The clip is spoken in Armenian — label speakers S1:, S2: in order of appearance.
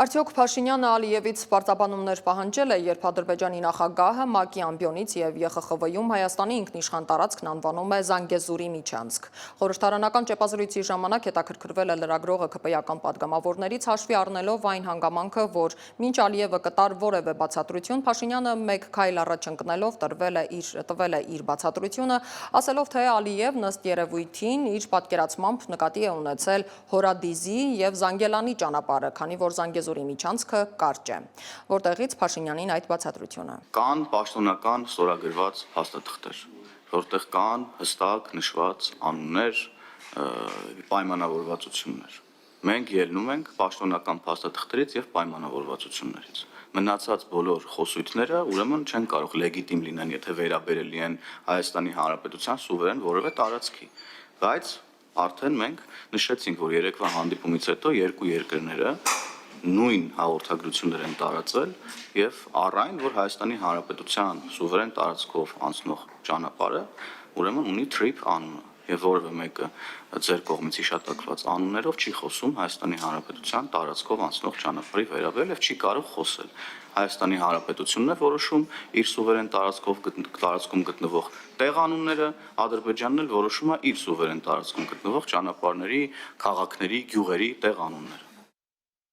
S1: Արդյոք Փաշինյանը Ալիևից պարծաբանումներ պահանջել է, երբ Ադրբեջանի նախագահը ՄԱԿ-ի ամբիոնից եւ ԵԽԽՎ-ում Հայաստանի ինքնիշխան տարածքն անվանում է Զանգեզուրի միջանցք։ Խորհրդարանական ճեպազրույցի ժամանակ հետաքրքրվել է լրագրողը ԿՊ-ական պատգամավորներից, հաշվի առնելով այն հանգամանքը, որ մինչ Ալիևը կտար որևէ բացատրություն, Փաշինյանը մեկ քայլ առաջ ընկնելով տվել է իր բացատրությունը, ասելով, թե Ալիևն ըստ երևույթին իր պատկերացմամբ նկատի է ունեցել Հորադիզի եւ Զանգելանի ճանապարհը, քանի որ Զանգեզուրի միջանցքը կարճ է, որտեղից Փաշինյանին այդ բացատրությունը։
S2: Կան պաշտոնական ստորագրված փաստաթղթեր, որտեղ կան հստակ նշված անուններ, պայմանավորվածություններ։ Մենք ելնում ենք պաշտոնական փաստաթղթերից եւ պայմանավորվածություններից։ Մնացած բոլոր խոսույթները ուրեմն չեն կարող լեգիտիմ լինեն, եթե վերաբերելի են Հայաստանի Հանրապետության սուվերեն որևէ տարածքի, բայց արդեն մենք նշեցինք, որ երեկվա հանդիպումից հետո երկու երկրները նույն հաղորդագրություններ են տարածել եւ առայն, որ Հայաստանի Հանրապետության սուվերեն տարածքով անցնող ճանապարհը ուրեմն ունի TRIP անունը եւ որևէ մեկը ձեր կողմից հիշատակված անուններով չի խոսում Հայաստանի Հանրապետության տարածքով անցնող ճանապարհի վերաբերյալ եւ չի կարող խոսել։ Հայաստանի Հանրապետությունն է որոշում իր սուվերեն տարածքում գտնվող տեղանունները, Ադրբեջանն էլ որոշում է իր սուվերեն տարածքում գտնվող ճանապարհների, քաղաքների, գյուղերի տեղանունները։